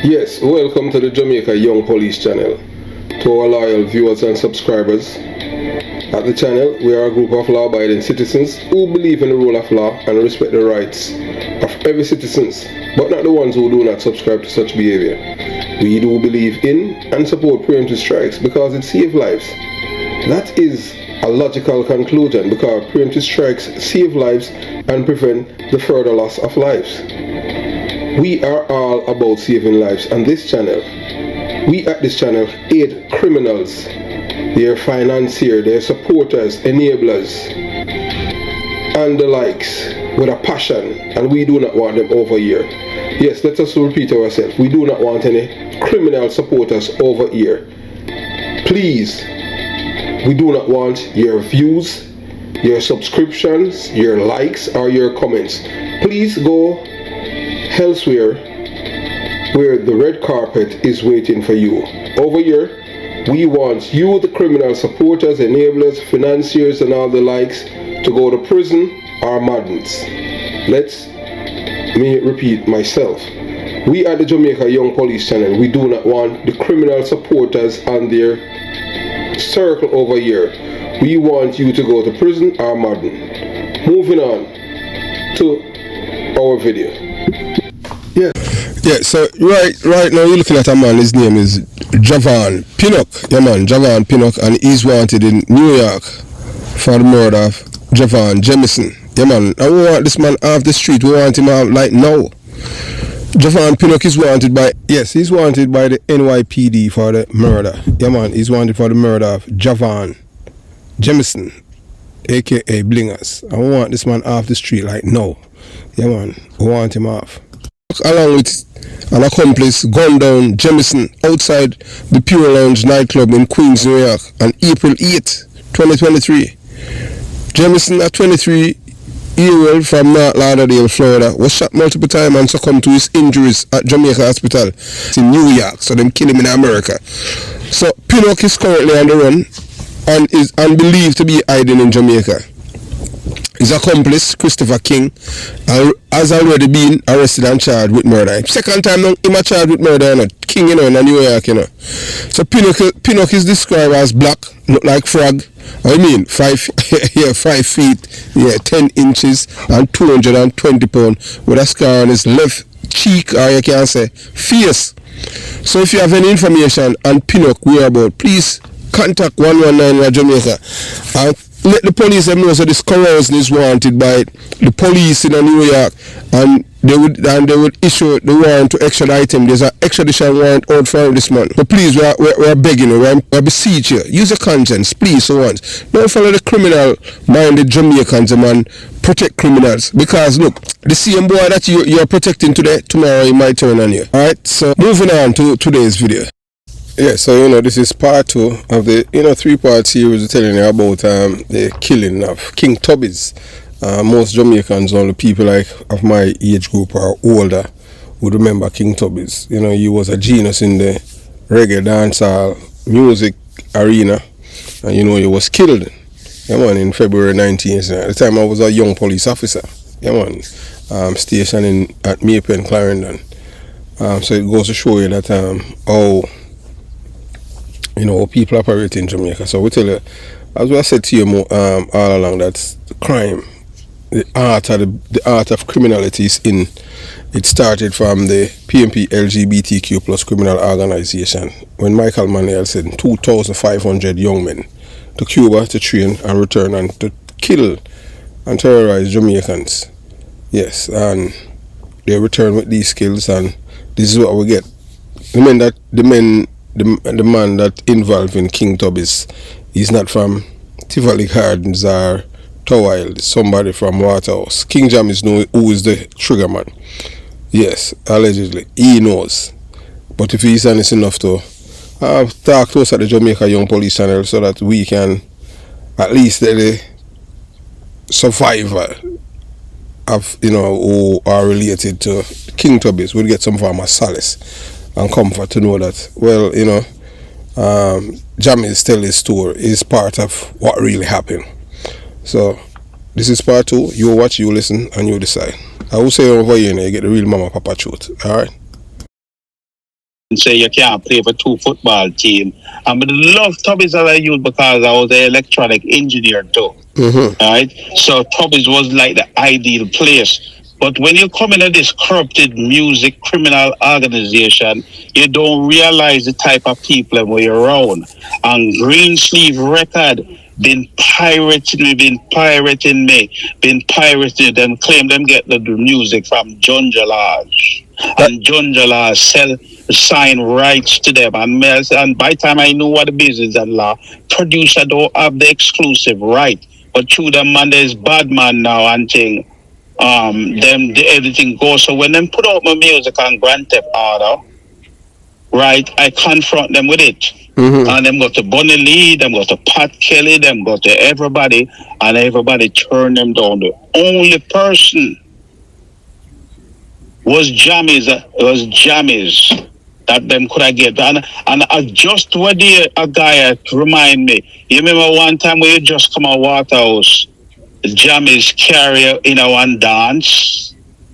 Yes, welcome to the Jamaica Young Police channel. To our loyal viewers and subscribers, at the channel we are a group of law-abiding citizens who believe in the rule of law and respect the rights of every citizen, but not the ones who do not subscribe to such behavior. We do believe in and support preemptive strikes because it saves lives. That is a logical conclusion because preemptive strikes save lives and prevent the further loss of lives. We are all about saving lives on this channel. We at this channel aid criminals, their financiers, their supporters, enablers, and the likes with a passion, and we do not want them over here. Yes, let us repeat ourselves. We do not want any criminal supporters over here. Please, we do not want your views, your subscriptions, your likes, or your comments. Please go elsewhere where the red carpet is waiting for you. Over here, we want you, the criminal supporters, enablers, financiers, and all the likes, to go to prison or madness. Let me repeat myself. We at the Jamaica Young Police channel, we do not want the criminal supporters and their circle over here. We want you to go to prison or madden. Moving on to our video. Yeah, so right now you're looking at a man, his name is Javon Pinnock. Yeah man, Javon Pinnock, and he's wanted in New York for the murder of Javon Jamison. Yeah man, and we want this man off the street, we want him out like now. Javon Pinnock is wanted by, yes, he's wanted by the NYPD for the murder. Yeah man, he's wanted for the murder of Javon Jamison, aka Blingers. And we want this man off the street like now. Yeah man, we want him off. Along with an accomplice gunned down Jamison outside the Pure Lounge nightclub in Queens, New York on April 8, 2023. Jamison, a 23-year-old from North Lauderdale, Florida, was shot multiple times and succumbed to his injuries at Jamaica Hospital in New York, so them kill him in America. So Pinnock is currently on the run and is believed to be hiding in Jamaica. His accomplice, Christopher King, has already been arrested and charged with murder. Second time now, him charged with murder, you know. King, you know, in New York, you know. So Pinnock is described as black, look like frog. I mean, 5 feet, 10 inches, and 220 pounds, with a scar on his left cheek, or you can say, face. So if you have any information on Pinnock whereabouts, please contact 119 Jamaica and let the police know that this corrosion is wanted by the police in New York, and they would issue the warrant to extradite him. There's an extradition warrant out for this man. But please, we're begging you, we're beseeching you. Use your conscience, please, for once. Don't follow the criminal-minded Jamaicans, man. Protect criminals. Because, look, the same boy that you're protecting today, tomorrow he might turn on you. Alright, so moving on to today's video. Yeah, so this is part 2 of the 3-part series telling you about the killing of King Tubby's. Most Jamaicans, only people like of my age group or older, would remember King Tubby's. He was a genius in the reggae dancehall music arena, and he was killed. Yeah man, in February 19th. At the time I was a young police officer. Yeah man, stationing at Maypen, Clarendon. So it goes to show you that how people operate in Jamaica. So we tell you, as I said to you all along, that crime, the art of criminality is in. It started from the PMP LGBTQ plus criminal organization when Michael Manuel sent 2,500 young men to Cuba to train and return and to kill and terrorize Jamaicans. Yes, and they return with these skills, and this is what we get. The man that involved in King Tubby's is not from Tivoli Gardens or Towild, somebody from Waterhouse. King Jam is know who is the trigger man. Yes, allegedly. He knows. But if he's honest enough to talk to us at the Jamaica Young Police channel so that we can at least let the survivor of who are related to King Tubby's will get some form of solace and comfort to know that, well, Jamie's telling his story is part of what really happened. So this is part 2. You watch, you listen, and you decide. I will say over here, you get the real mama papa truth. Alright? say you can't play for two football team. I love Tubby's as a youth because I was an electronic engineer too. Right? So Tubby's was like the ideal place. But when you come into this corrupted music criminal organization, you don't realize the type of people where you're around. And Green Sleeve Record been pirating me, them claim them get the music from John Jalaj. And John Jalaj sign rights to them. And by the time I knew what the business and law, producer don't have the exclusive right. But through them man, there's bad man now and thing. Everything goes. So when them put out my music on Grand Theft Auto, right, I confront them with it. And them go to Bunny Lee, them go to Pat Kelly, them go to everybody, and everybody turn them down. The only person was Jammies that them could I get. And I just what a guy remind me. You remember one time where you just come out Waterhouse, Jammies carry in a one dance.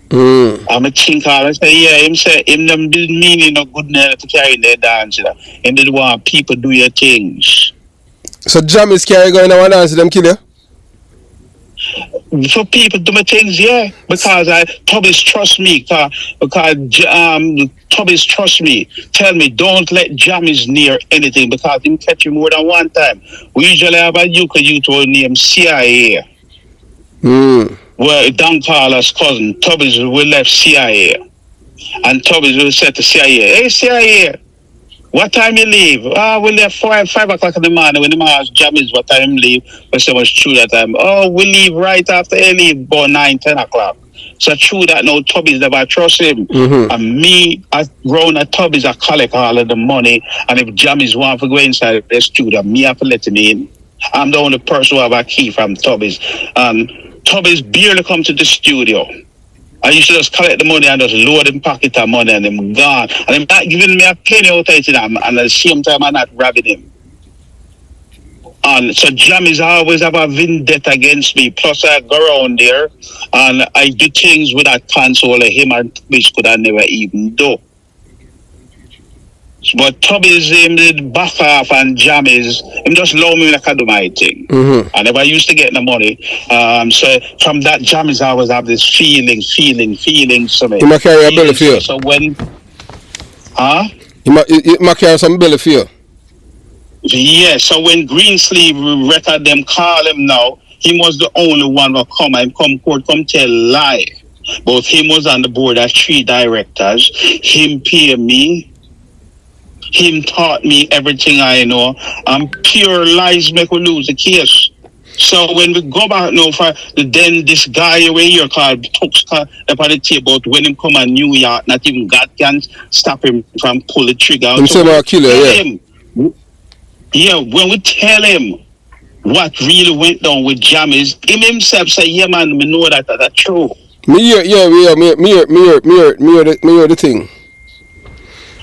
I'm a think I say, yeah, him say him them didn't mean no good to carry in their dance, you know. Him did want people do your things. So Jammies carry going in one dance them kill you? For people do my things, yeah. Because Tubby's trust me, because Tubby's trust me. Tell me, don't let Jammies near anything because him catch you more than one time. We usually have a youth named CIA. Well, Don Carlos' cousin, Tubby's will left CIA. And Tubby's will say to CIA, hey CIA, what time you leave? We left 5 o'clock in the morning. When the man asked Jammies what time you leave, we say was true that time. Oh, we leave right after they leave, about 9, 10 o'clock. So true that now Tubby's never trust him. And me, round at Tubby's, I collect all of the money. And if Jammies want to go inside the studio, me have to let him in. I'm the only person who have a key from Tubby's. Tubby's barely come to the studio. I used to just collect the money and just load him pocket of money and them gone. And him not giving me a penny out of it, and at the same time I'm not robbing him. And so Jammies always have a vendetta against me. Plus I go around there and I do things without console him and Tubby's could have never even do. But Tubby's him did back off and Jammies, him just allow me like I do my thing. I never used to get the money. So from that Jammies I always have this feeling to me. You might carry a bill of fear. So when You might carry some bill of fear. Yeah, so when Green Sleeve Record them call him now, he was the only one who come court, come tell lie. But him was on the board as 3 directors. Him pay me. Him taught me everything I know. And pure lies make we lose the case. So when we go back now for then this guy over here called Tux up on the table when him come to New York, not even God can stop him from pull the trigger. Him say about killer, yeah. Yeah, when we tell him what really went down with Jammies, him himself say, yeah man, we know that's true. Me hear the thing.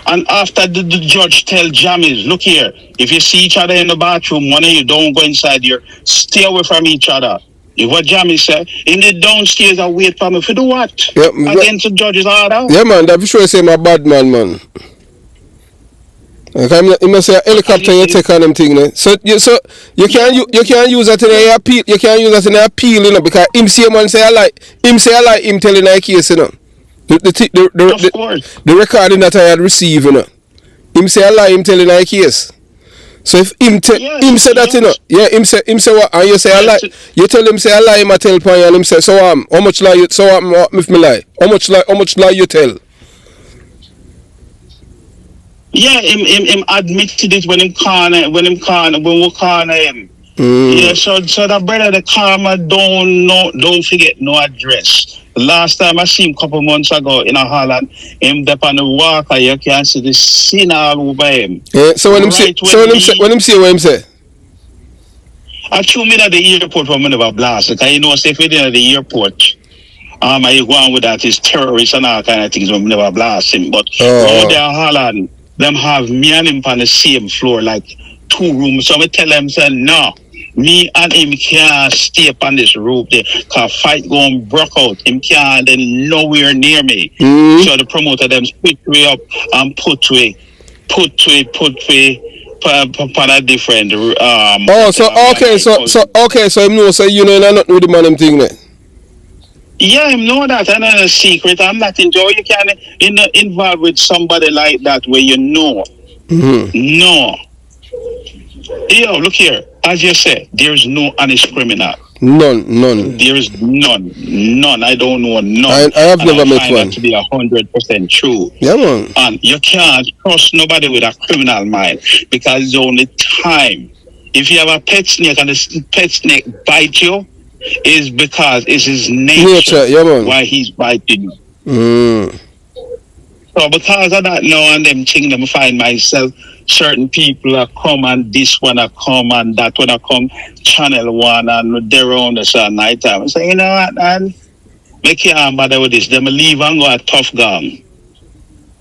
And after the judge tell Jammies, look here, if you see each other in the bathroom, one of you don't go inside here, stay away from each other. If what Jammies said, in the downstairs I wait for me for do what? Yep, against the judge's order? Yeah man, that for sure say my bad man. Like I must say a helicopter you take on them thing, né? So you can't use that in a appeal. You can't use that in a appeal, you know, because him say man say I like him telling a case, you know. The recording that I had received, you know. Him say I like him telling a case. So if him say that, you know, yeah, him say what, and you say I lie, you tell him say I lie, him I tell pan, and him say so how much lie you, so if me lie, how much lie you tell. Yeah, him admitted it when we corner him. Yeah, so that brother the karma don't forget no address. Last time I see him a couple months ago in a Holland, him up on the walker, you can see the sin all over him. Yeah, so when him say what him say? I threw me at the airport when I never blast. Because you know, say if you're at the airport, I go on with that is terrorists and all kind of things when we never blast him. But around there in Holland, them have me and him on the same floor, like 2 rooms. So I tell them, say, no, me and him can't stay up on this roof there, because fight going broke out. Him can't then nowhere near me. So the promoter them split me up and put me put on a different Oh, so okay, so him know so you know nothing with the man him thing there. Yeah, I know that. I'm not a secret. I'm not into you can involve with somebody like that where you know. No. Yo, look here. As you said, there's no honest criminal. None. There is none. I don't know none. I have never met find one. That to be 100% true. Yeah, man. And you can't trust nobody with a criminal mind because it's only time. If you have a pet snake and the pet snake bite you, is because it's his nature yeah, man. why he's biting you. So because of that now and them thing, them find myself, certain people are come and this one are come and that one are come, channel one and they're on the sun night time. I say, you know what, man, they can't bother with this. Them leave and go a tough gang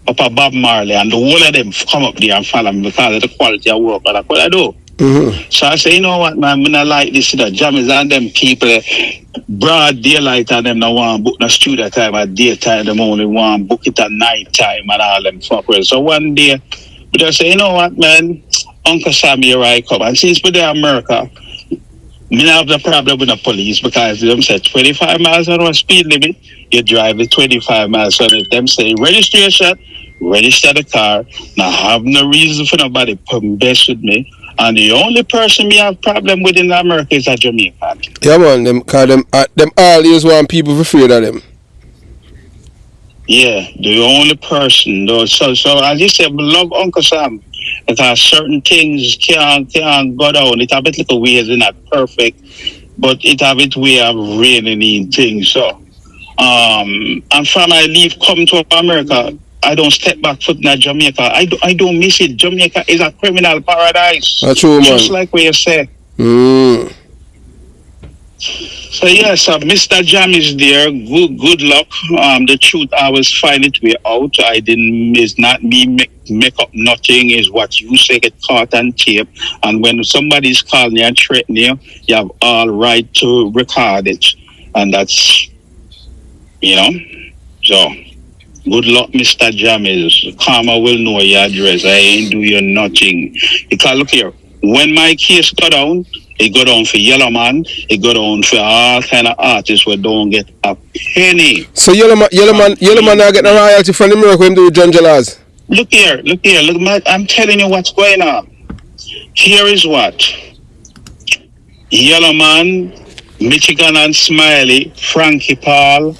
up a Bob Marley and the whole of them come up there and follow me because of the quality of work. But that's what I do. So I say, you know what, man, I don't like this, the jammers and them people, broad daylight and them no want book no studio time at daytime, them only want book it at night time and all them fuckers. So one day, but I say, you know what, man, Uncle Sam here I come. And since we're there in America, me not have the problem with the police because them say 25 miles an hour speed limit, you drive the 25 miles an hour. If them say registration, register the car. Now have no reason for nobody putting best with me. And the only person we have problem with in America is a Jamaican. Yeah, man. Them always want people to afraid of them. Yeah, the only person. Though, so as you said, we love Uncle Sam because certain things can't go down. It have its little ways, it's not perfect, but it have its way of really neat things. So, and from I leave, come to America, I don't step back foot in Jamaica. I don't miss it. Jamaica is a criminal paradise. That's true, man. Just like what you say. So yes, Mr. Jam is there. Good luck. The truth I always find it way out. It's not me make up nothing. Is what you say get caught on tape. And when somebody's calling you and threatening you, you have all right to record it. And that's, so. Good luck, Mr. Jammers. Karma will know your address. I ain't do you nothing. Because look here, when my case go down, it go down for Yellow Man, it go down for all kind of artists who don't get a penny. So Yellow Man not getting a royalty from the miracle him do with John Jalas. Look here, I'm telling you what's going on. Here is what. Yellow Man, Michigan and Smiley, Frankie Paul,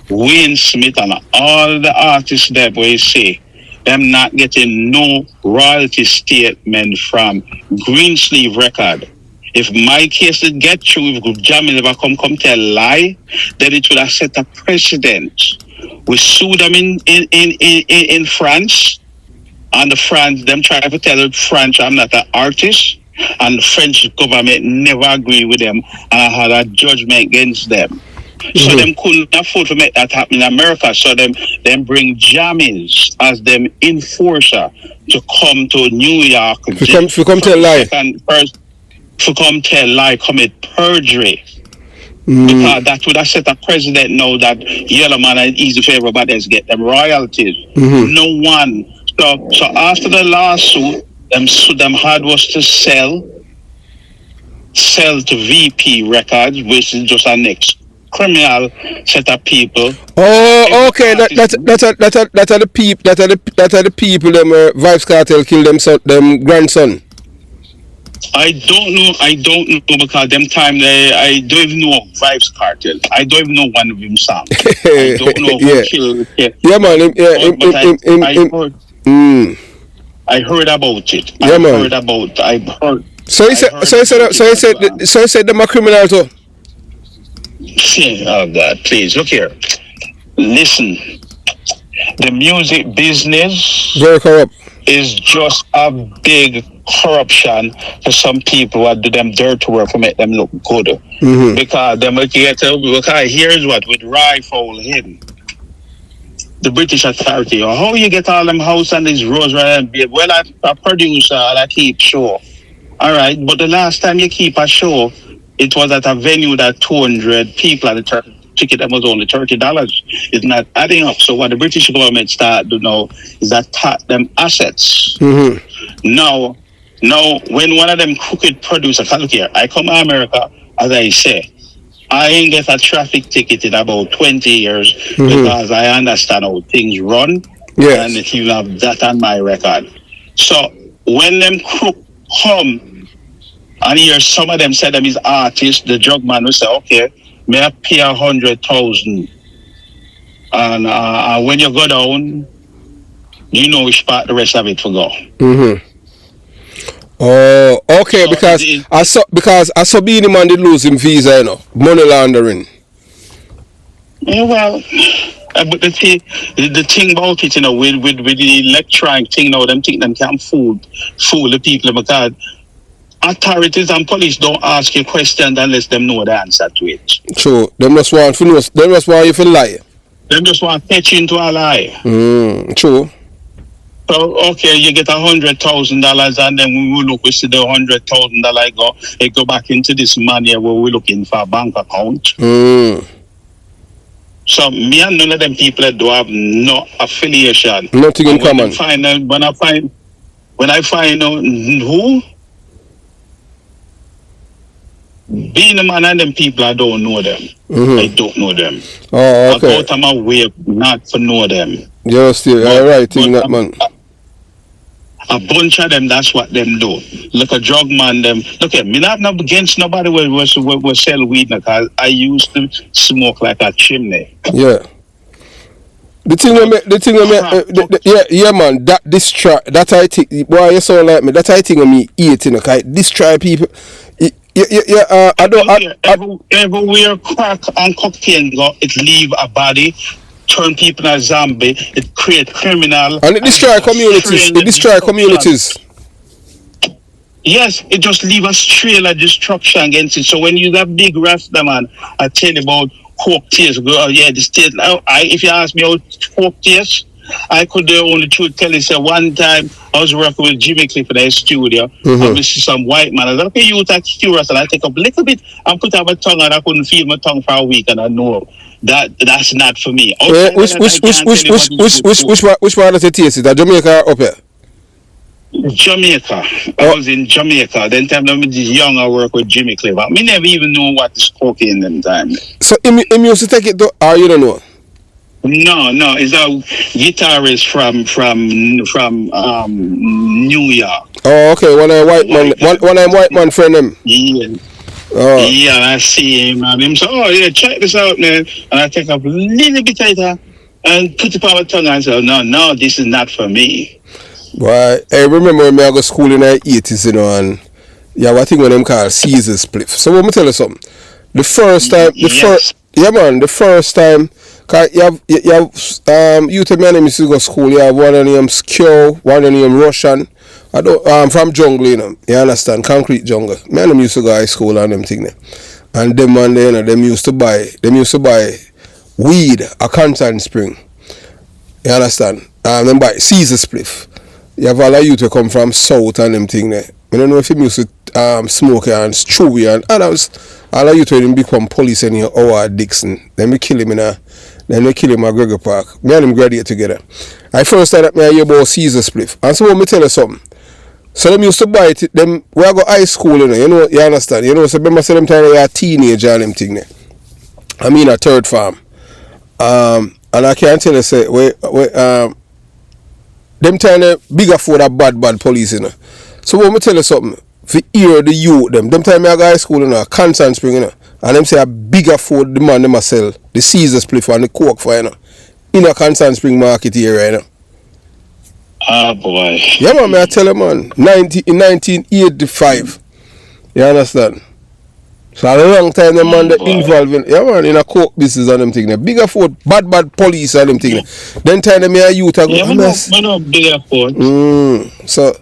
Wayne Smith and all the artists that we see, them not getting no royalty statement from Greensleeve Record. If my case did get through, if Jamie never come tell lie, then it would have set a precedent. We sued them in France, and the France, them try to tell France I'm not an artist, and the French government never agree with them, and I had a judgment against them. So them couldn't afford to make that happen in America. So them bring Jammies as them enforcer to come to New York. To come tell lie. To come tell lie, commit perjury. Because that would have set a precedent now that Yellow Man is easy for everybody else get them royalties. No one. So after the lawsuit, them had was to sell to VP Records, which is just our next criminal set of people. Oh, okay. That's the people. Them Vibes Cartel kill them grandson. I don't know because them time I don't even know Vibes Cartel. I don't even know one of them songs. I don't know who killed. Yeah, man. I heard about it. Yeah, man. I've heard. So he said them a criminal too. Oh God, please look here. Listen, the music business very corrupt is just a big corruption for some who do them dirty work to make them look good. Because them because here's what with rifle hidden. The British authority, or how you get all them house and these roads and well, a producer and I keep show. Alright, but the last time you keep a show, it was at a venue that 200 people at the ticket that was only $30. It's not adding up. So what the British government start to know is that tax them assets. Now, when one of them crooked producer, look here, I come to America, as I say, I ain't get a traffic ticket in about 20 years because I understand how things run. Yes. And you have that on my record. So when them crook come and hear some of them say them is artists, the drug man will say, okay, may I pay 100,000? And when you go down, you know which part the rest of it will go. Oh, okay. So because I saw Beanie Man did lose him visa, money laundering. Yeah, well, but the thing about it, with the electronic thing, them think them can fool the people because authorities and police don't ask you questions unless them know the answer to it. True. Them just want to know. Them just want you to lie. Them just want to catch you into a lie. True. So okay, you get $100,000, and then we see the $100,000 it go back into this money where we're looking for a bank account. So me and none of them people do have no affiliation. Nothing in common. When I find out who, being a man and them people, I don't know them. I don't know them. Oh, okay. I go to my way not to know them. You're still right thing, that man. A bunch of them, that's what them do. Look, a drug man, them. Look at me, not against nobody will sell weed because I used to smoke like a chimney. Yeah. The thing man, that destroy, that I think, boy, you sound like me, that I think of me eating, okay, destroy people. Everywhere crack and cocaine go, it leave a body, turn people into zombie, it create criminal. And it destroy communities. Yes, it just leave a trail of destruction against it. So when you that big Rasta man, I tell you about coke taste, this taste. If you ask me how coke taste, I could only truth tell you, say one time I was working with Jimmy Cliff in the studio, and I see some white man. I said, okay, you take curious, and I take up a little bit and put out my tongue, and I couldn't feel my tongue for a week, and I know that's not for me. Which one does it taste? Is that Jamaica or up here? Jamaica. I was in Jamaica. Then time I was young, I work with Jimmy Cliff. I never even know what is cocaine them time. So him used to take it though, or you don't know? No, it's a guitarist from New York. Oh, okay. One white man friend him. Yeah. Oh. Yeah, I see him and him say, oh yeah, check this out, man. And I take up a little bit later and put it on my tongue and say, no, this is not for me. Well, I remember when I go to school in the 80s, and what thing when them called Caesar spliff. So let me tell you something. The first time, the first time, cause you tell me used to go to school, you have one of them Skyo, one of them Russian. From jungle, you understand, concrete jungle. Me and them used to go to high school and them thing there. And them man there, them used to buy weed, a Constant Spring. You understand? Them buy Caesar spliff. You have all of you to come from south and them thing there. I don't know if you used to smoke and chewy and others. All of you to them become police in your Howard Dixon. Then we kill him at Gregor Park. Me and him graduate together. I first started me hear about Caesar spliff. And so let me tell you something. So them used to buy it, them where I go high school, you understand? So remember say them time we are teenager and them thing there. I mean a third farm. And I can't tell you say them time bigger for that bad police, So let me tell you something. For hear the youth them time I go high school, Constant Spring, and them say a bigger for the man them sell the Caesar spliff and the coke for in a Constant Spring market area, Ah, boy. Yeah, man, I tell you, man. In 1985. You understand? So a long time, the man involved in a coke business and them thing. Bigger for bad police and them thing. Then time them here youth I go. Yeah, no bigger for. So,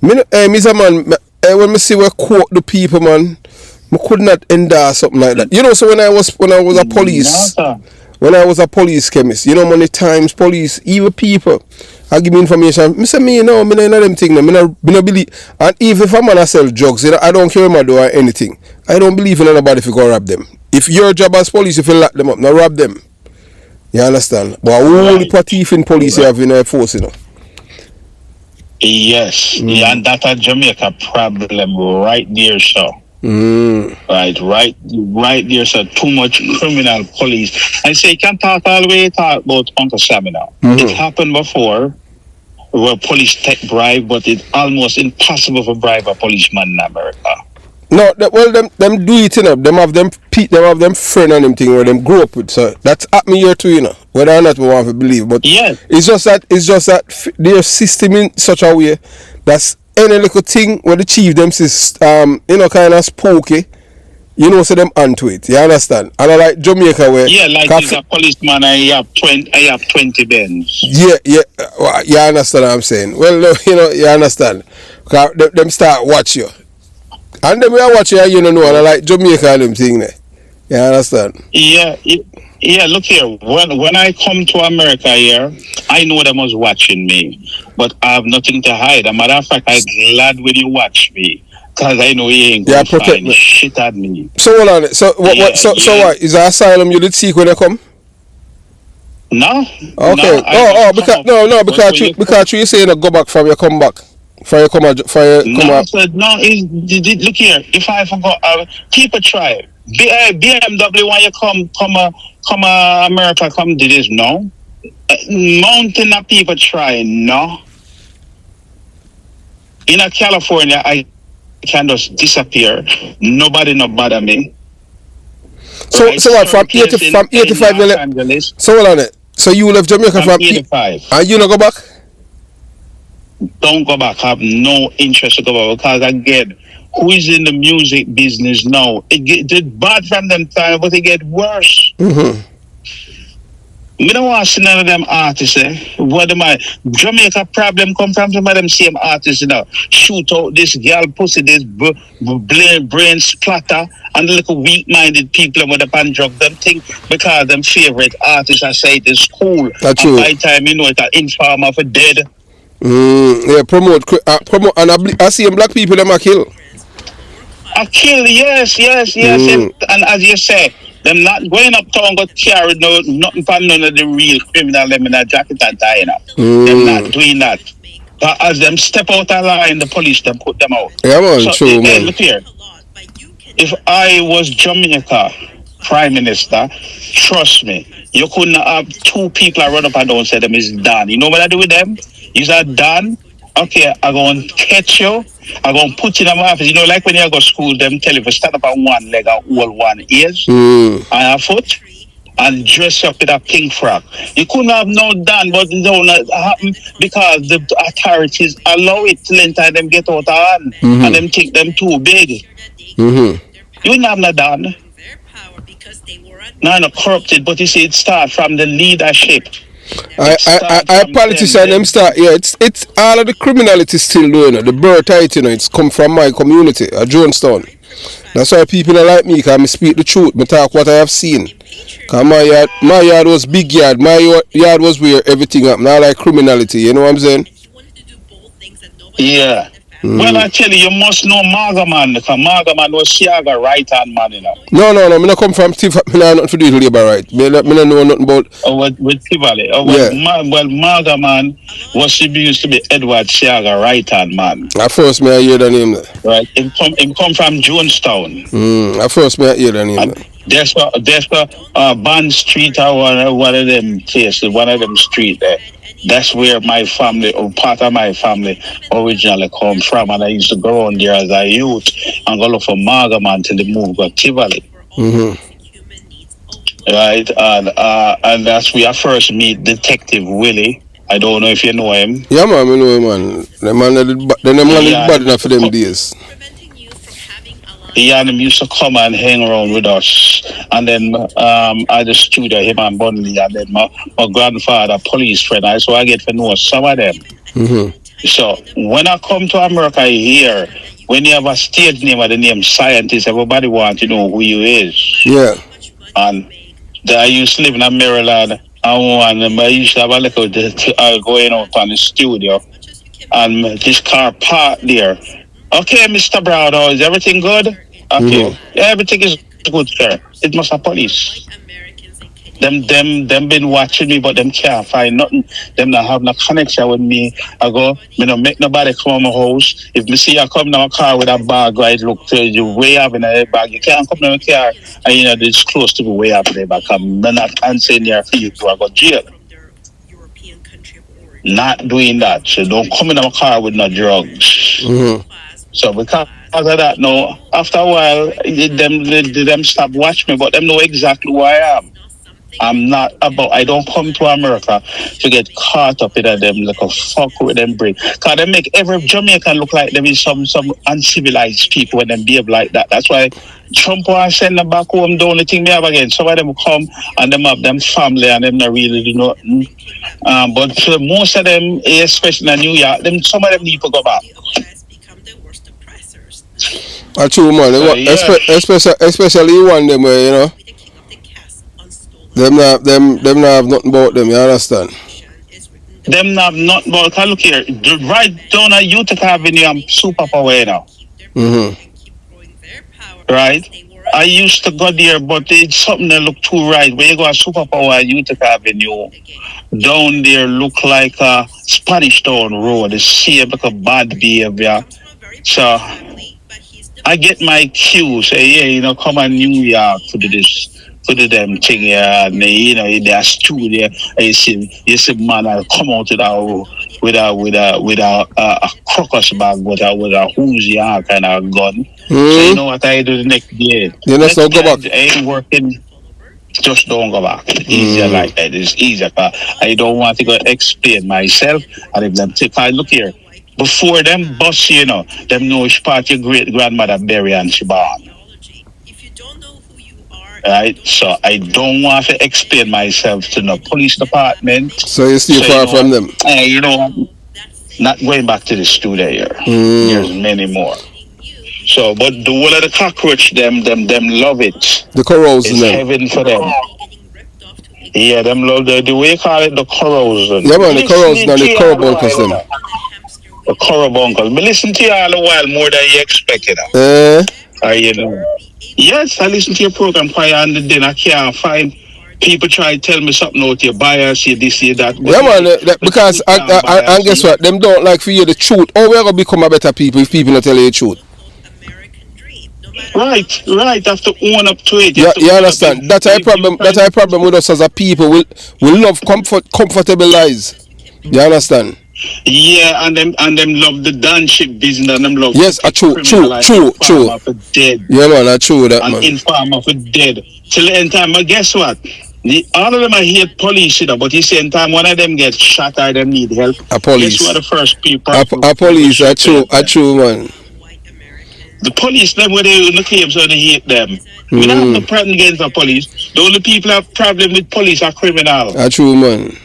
Mr. Man, when I see where coke the people, man, I could not endorse something like that. So when I was a police, when I was a police chemist, many times police, even people, I give me information. I say, me know them things. I no believe. And even if a man sell drugs, I don't care what do or anything. I don't believe in anybody if you go rob them. If your job as police, if you lock them up, now rob them. You understand? But only Right. for thief in police you Right. have in a force, you know. Yes. Yeah, and that's a Jamaica problem right there, so. Mm. Right there, so too much criminal police. I say you can talk all the way talk about Uncle Sammy now. It happened before where police take bribe, but it's almost impossible to bribe a policeman in America. No, well, them do it, you know. Them have them friend and them thing where them grow up with. So that's happened here too, you know. Whether or not we want to believe, but Yes. it's just that their system in such a way that's any little thing where the chief them is kind of spooky. You know, so them onto it. You understand? And I like Jamaica where Yeah, like he's a policeman. I have 20 Benz. yeah, you understand what I'm saying? Well, you know, you understand. 'Cause them start watch you. And then we are watching, you know, and I like Jamaica and them thing there. You understand? Yeah. Look here. When I come to America here, I know them was watching me, but I have nothing to hide. As a matter of fact, I'm glad when you watch me, cause I know you ain't gonna find me. Shit at me. So hold on. So what? So what? Is that asylum you did seek when you come? No. Okay. No, Because you saying go back from you come back. For you come out. Look here. If I forgot, people try. BMW when you come America, come do this. No, mountain of people try. No, in California, I can just disappear. Nobody no bother me. So Right? what? From Certain cases 85 in Los Angeles, So hold on it. So you left Jamaica from 85. and you not go back? Don't go back. I have no interest to go back because again, who is in the music business now? It did bad from them time, but it get worse. We don't want to see none of them artists. What am I? Jamaica problem come from some of them same artists, you know. Shoot out this girl pussy, this brain splatter, and the little weak-minded people with the pan drug them think because them favorite artists I say it is cool. That's and true. by the time you know it, an informer for dead. Yeah, promote, and I see black people them a kill. A kill, yes. And as you say, them not going uptown go carry nothing for none of the real criminal them in a jacket and tie up. Them not doing that. But as them step out of line, the police them put them out. Yeah, man, So true, man. look here. If I was Jamaica Prime Minister, trust me, you couldn't have two people run up and down and say them is done. You know what I do with them? Is that done? Okay, I'm going to catch you. I'm going to put you in my office. You know, like when you go to school, them tell you to stand up on one leg and hold one ears and a foot and dress up with a pink frock. You couldn't have no done, but it don't happen because the authorities allow it till enter them get out of hand and them think them too big. You wouldn't have no done. Not corrupted, but you see, it starts from the leadership. I politician them start. Yeah, it's all of the criminality still doing it. The birth height, you know, it's come from my community at Jonestown. That's why people are like me, because I speak the truth, I talk what I have seen. Because my yard was big yard. My yard was where everything happened. Not like criminality, you know what I'm saying? Yeah. Well, I tell you, you must know Marga man, because Marga man was Siaga right hand man, you know. No, I not come from Steve. I not nothing to do with labor right. I don't know nothing about. With Tivoli. Marga man was supposed to be Edward Siaga right hand man. At first, I hear the name. Right. He come from Jonestown. At first, I hear the name. There's Bond Street or one of them places, one of them street there. That's where my family, or part of my family, originally come from. And I used to go around there as a youth and go look for Margam until the move got Tivoli. Right? And that's where I first meet Detective Willie. I don't know if you know him. Yeah, man, I know him, man. The man is bad enough for them days. Yeah, and him used to come and hang around with us. And then I just studio him and Bunley, and then my grandfather, police friend. So I get to know some of them. So when I come to America here, when you have a stage name or the name scientist, everybody wants to know who you is. Yeah. And I used to live in Maryland. I used to have a little going out on the studio. And this car parked there. Okay, Mr. Brown, is everything good? Okay. Yeah, everything is good care. It must have police. Them been watching me, but them can't find nothing. Them not have no connection with me. I go, me no make nobody come to my house. If me see you come to my car with a bag, right, look to you way up in a bag, you can't come to my car and you know it's close to me way up there, but I'm not answering here for you to I go jail. Not doing that. So don't come in my car with no drugs. So because of that, no, after a while, them stop watching me, but them know exactly who I am. I'm not about. I don't come to America to get caught up in them like a fuck with them brain. Cause they make every Jamaican look like them is some uncivilized people when they behave like that. That's why Trump want to send them back home. The only thing they have again, some of them come and them have them family and them not really do nothing. But for most of them, especially in New York, them some of them need to go back. True, man. So yeah. Especially you want them where, you know, them not have nothing about them, you understand? Them not but look here, right down at Utica Avenue, I'm superpower now. Right? I used to go there, but it's something that look too right. When you go to Superpower at Utica Avenue, down there look like a Spanish Town Road. The same like a bad behavior. So I get my cues. Say, yeah, you know, come on New York to do this. To do them thing, yeah, and you know, in their studio, and you see man come out with a crocus bag with a Uzi kind of gun. So you know what I do the next day? You know, so Next go back. time I ain't working. Just don't go back. Easier like that. It's easier. I don't want to go explain myself. And if them take I look here. Before them bus, you know, them know which part your great grandmother bury and she born. Right? So I don't want to explain myself to the police department. So you stay So far from them. You know, not going back to the studio here. There's many more. So, but the whole of the cockroach, them love it. The corals It's in them. heaven for them. Yeah, them love the way you call it the corals. Yeah, man, the corals and the corobuncles them. The corobuncles. But listen to you all a while more than you expected. You know. Yes, I listen to your program quite and then I can't find people try to tell me something out your bias, you this, you that. Yeah, man, because and guess what? Them don't like for you the truth. Oh, we're gonna become a better people if people not tell you the truth. Right. Have to own up to it. You understand? That's our problem. That's our problem with us as a people. We love comfortable lives. You understand? Yeah, and them love the dance ship business and them love true. Yeah, man, true that, man. Informer for dead. Till the end time, but guess what? All of them are hate police, you know, but the same time one of them gets shot or them need help. A police. Guess what the first people a police, true, man. The police, them where they the claims so they hate them. We don't have no problem against the police. The only people have problem with police are criminals. True, man.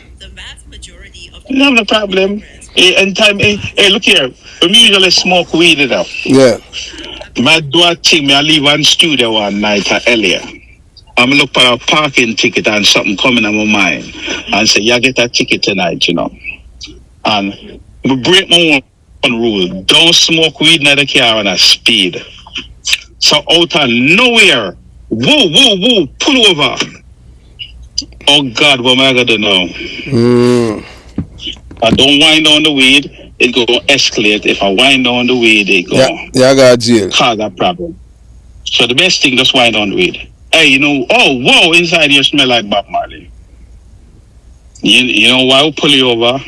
We don't have no problem. And time, look here. We usually smoke weed enough. Yeah. My do a thing, I leave one studio one night earlier. I'm look for a parking ticket and something coming on my mind. And say, yeah, get a ticket tonight, you know. And we break my one rule. Don't smoke weed in the car on a speed. So out of nowhere, whoa, pull over. Oh God, what am I gonna do now? I don't wind on the weed, it go escalate. If I wind on the weed, it go I got jail. Cause a problem. So the best thing, just wind on the weed. Hey, you know, whoa, inside you smell like Bob Marley. You know why I pull you over?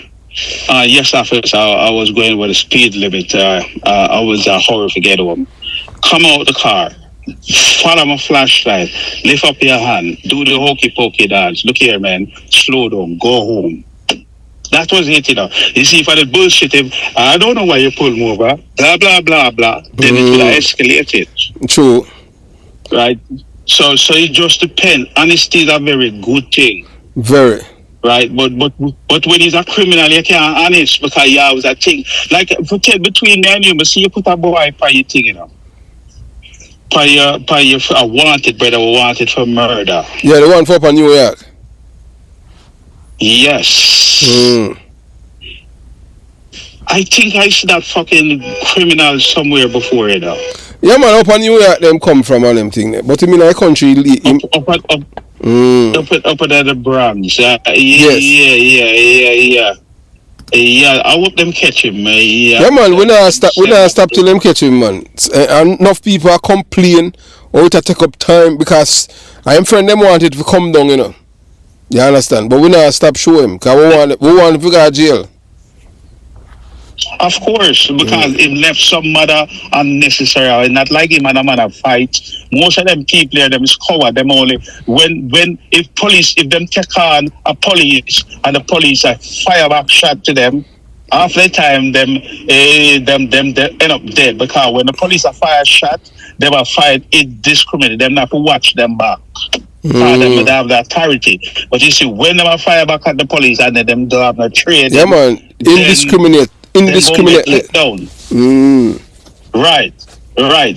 Yes, officer, I was going with the speed limit. I was hurry to get home. Come out the car. Follow my flashlight. Lift up your hand. Do the hokey pokey dance. Look here, man. Slow down. Go home. That was it, you know. You see, for the bullshit, I don't know why you pull me over. Blah, blah, blah, blah. Then it will escalate it. True. Right? So it just depends. Honesty is a very good thing. Very. Right? But when he's a criminal, you can't honest because you have a thing. Like, between me and you, see you put a boy for your thing, you know. For your wanted brother, wanted for murder. Yeah, the one for up in New York. Yes. I think I see that fucking criminal somewhere before, you know. Yeah, man, up in New York, them come from and them thing. But in a country, Up at the Bronx. Yes. Yeah, I hope them catch him, man. Yeah, man, we not stop till them catch him, man. And enough people are complain or it take up time because I am friend them wanted to come down, you know. You understand? But we not stop show him because we want to go to jail. Of course, because it left some mother unnecessary. Not like him and a man a fight. Most of them people there, them is coward. Them only when if them take on a police and the police fire back shot to them, after the time them they end up dead because when the police are fire shot, they will fight indiscriminately. Them not to watch them back. They have the authority. But you see, when they are fire back at the police and them don't have no trade. Yeah, man, indiscriminately. Down. Right.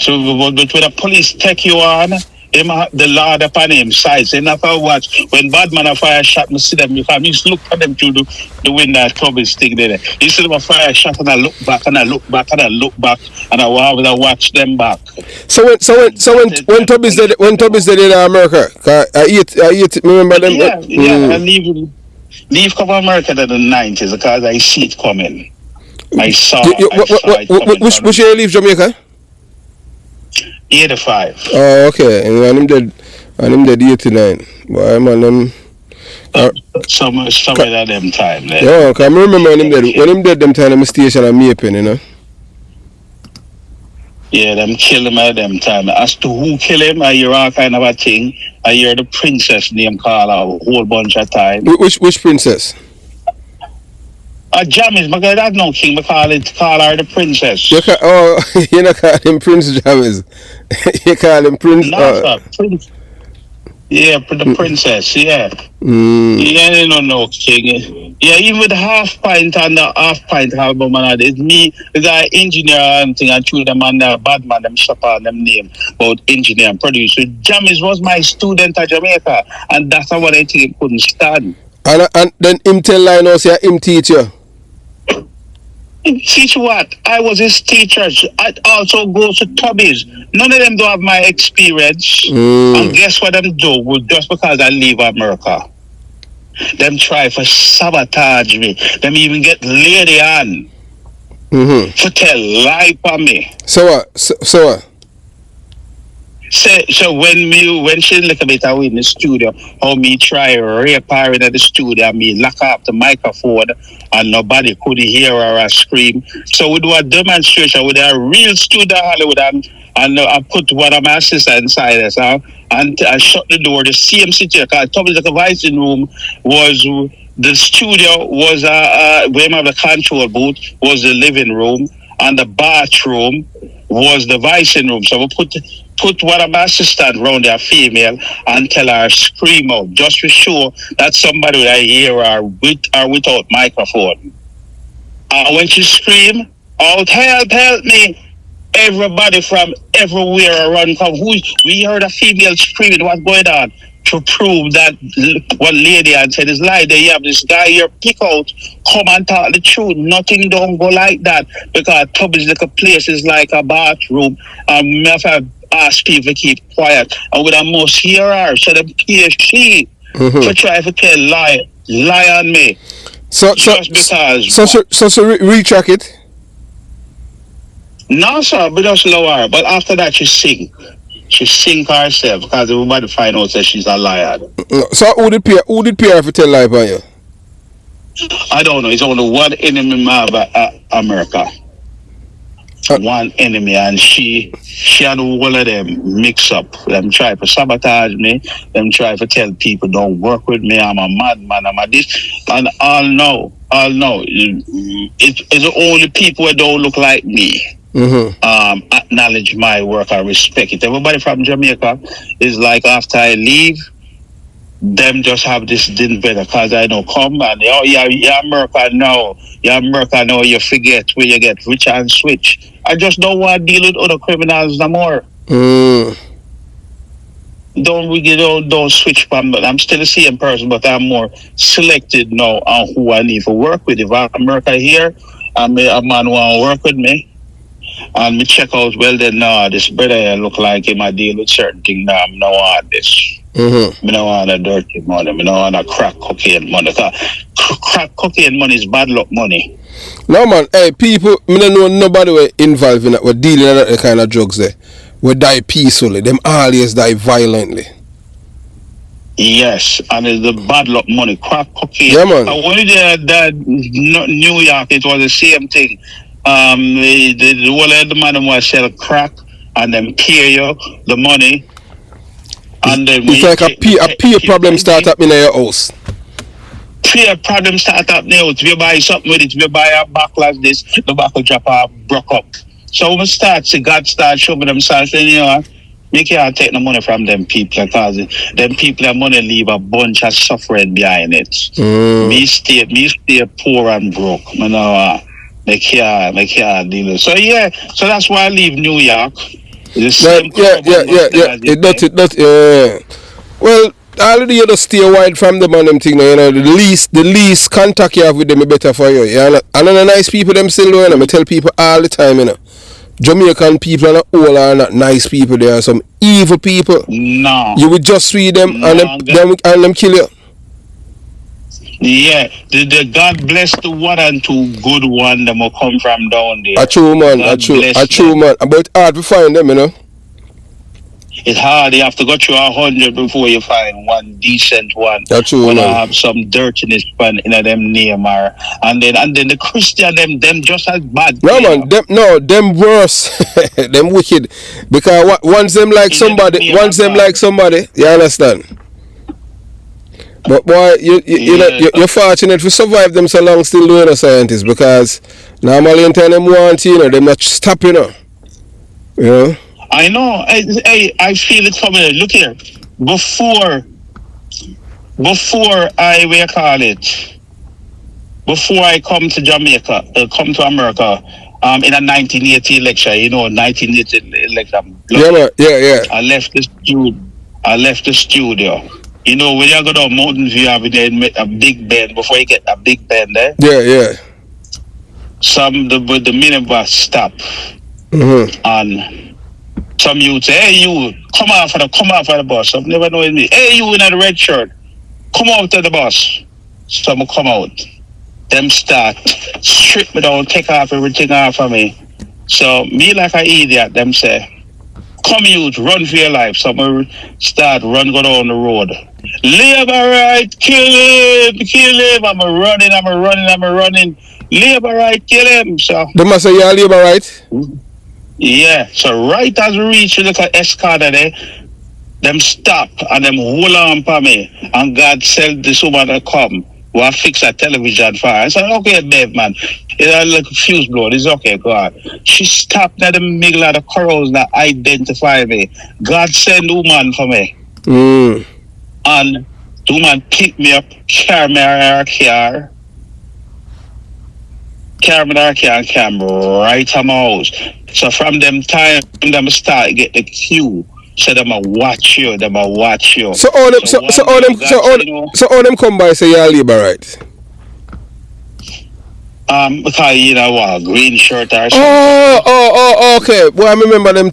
So when the police take you on, the law upon him sides. And after watch, when bad man a fire shot, me see them, if I just look at them through the window, Tubby's thing there. You see them a fire shot and I look back and I look back and I look back and I watch them back. So when Tubby's did in America, I eat remember them? I leave cover America in the 90s because I see it coming. I saw it coming. Which year you leave Jamaica? 85. Oh, okay. And him dead 89. But I'm on them. Some of them time. Yeah, cause I remember when him dead them time, I'm station at Mapen, you know. Yeah, them kill him at them time. As to who kill him, I hear all kind of a thing. I hear the princess name called a whole bunch of time. Which princess? Jamis, because that's no king, we call her the princess. You don't call him Prince Jamis. You call him Prince. No, Prince. Yeah, the princess, yeah. Yeah, no king. Yeah, even with the half pint and the half pint album and it's me, the guy engineer and thing and two them and the bad man them shop on them name about engineer and producer. Jamis was my student at Jamaica and that's what I think he couldn't stand. And then him tell line also him teach you. Teach what? I was his teacher. I also go to Tubby's. None of them do have my experience. And guess what them do? Well, just because I leave America. Them try for sabotage me. Them even get lady on. To tell lie for me. So what? So what? So when she look a bit away in the studio, how me try rape her in the studio, me lock up the microphone and nobody could hear her or scream. So we do a demonstration with a real studio Hollywood and I put one of my assistants inside us and I shut the door. The same situation, because Tubby's the vising room was the studio was where the control booth was the living room and the bathroom was the vising room. So we put one of my assistants around there, female, and tell her scream out, just to show that somebody will hear her with or without microphone. And when she scream out, help me, everybody from everywhere around come. We heard a female screaming, what's going on? To prove that what lady and said is lie. They have this guy here pick out, come and talk the truth. Nothing don't go like that because Tubby's like a place is like a bathroom. If I ask people to keep quiet, and with the most hear her, so them PhD to try to tell lie on me. So retrack it. No, sir, but just lower. But after that, she sing herself because everybody find out that she's a liar. So who did PR if you tell lie about you? I don't know. It's only one enemy of America. One enemy, and she and all of them mix up. Them try to sabotage me. Them try to tell people don't work with me. I'm a madman. I'm a this, and all know. It's the only people that don't look like me. Acknowledge my work. I respect it. Everybody from Jamaica is like after I leave, them just have this din better because I know come and yeah America now. Yeah America now you forget where you get rich and switch. I just don't want to deal with other criminals no more. Don't switch from I'm still the same person but I'm more selected now on who I need to work with. If America here, a man want to work with me. And me check out, well then, this brother here look like him a deal with certain things now. I don't want this. Mm-hmm. Me don't want a dirty money. Me don't want a crack cocaine money. Crack cocaine money is bad luck money. No man, hey people, me don't know nobody we involved in that, we dealing in that kind of drugs there. We die peacefully, them always die violently. Yes, and it's the bad luck money. Crack cocaine. Yeah man. When we did that New York, it was the same thing. The whole of the man was sell crack and then pay you the money. And then It's like a peer problem start up in your house. Peer problem start up now. If you buy something with it, if you buy a back like this, the back will drop off, broke up. So when we start, see God start showing themselves, and you know, you can't take the money from them people because them people have money leave a bunch of suffering behind it. Me stay poor and broke. You know, they can't deal with it. So yeah, so that's why I leave New York. The same Yeah. It does. Yeah. Well, already you just stay wide from them and them thing. You know, the least contact you have with them, is better for you. Yeah, and then the nice people them still do. You know, I tell people all the time. You know, Jamaican people are all are not nice people. There are some evil people. No. You would just read them and them kill you. Yeah, the God bless the one and two good one that will come from down there. A true man, a true man. But it's hard to find them, you know. It's hard. You have to go through 100 before you find one decent one. That's true, when man. I have some dirtiness in them name, and then the Christian them just as bad. No man, them worse, them wicked. Because once them like somebody, you understand. But boy, you're fortunate to survive them so long still doing a scientist, because normally in time them want you know, them not stop, you know. You know? I know. I feel it coming. Look here. Before I come to Jamaica, come to America, in a 1980 election, you know, 1980 election. Yeah. I left the studio. You know, when you go down Mountain View, have a big bend before you get a big bend there. Yeah. The minibus stop, and some youth say, "Hey, you come off of the bus." I've never known me. "Hey, you in a red shirt, come out of the bus." Some come out. Them start strip me down, take off everything off of me. So me like an idiot. Them say, "Come youth, run for your life." Some start go down the road. Labor right, kill him. I'm running. Labor right, kill him. So they must say you're labor right. Yeah, so right as we reach the little escada there, them stop and them hold on for me. And God sent this woman to come. We'll fix a television for her. I said, "Okay, babe, man. It's a little fuse blown. It's okay, go on." She stopped at the middle of the corals that identify me. God sent the woman for me. And the woman picked me up, carry me in her car. Carry me in her car and came right to my house. So from them time, them start get the cue. So them a watch you. So all them come by say you're labor right. Because you know what, green shirt or something. Oh, okay. Well, I remember them.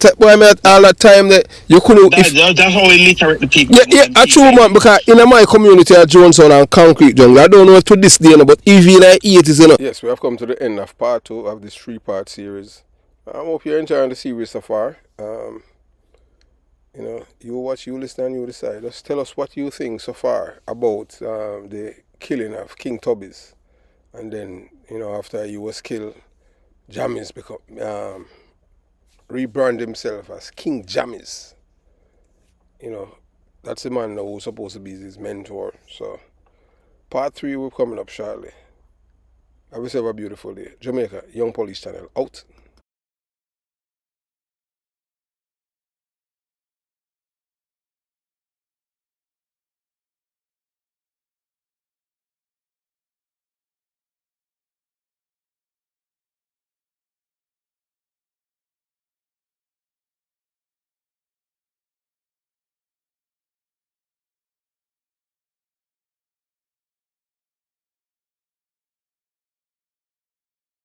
All that time that you couldn't. That's how we literate the people. Yeah, a true man. Because in my community at Johnson and Concrete Jungle, I don't know to this day, but even in the 80s, you know. Yes, we have come to the end of part 2 of this 3-part series. I hope you're enjoying the series so far. You know, you watch, you listen, and you decide. Just tell us what you think so far about the killing of King Tubby's. And then, you know, after he was killed, Jammies rebrand himself as King Jammies. You know, that's the man who's supposed to be his mentor. So, part 3 will be coming up shortly. Have yourself a beautiful day. Jamaica, Young Police Channel, out.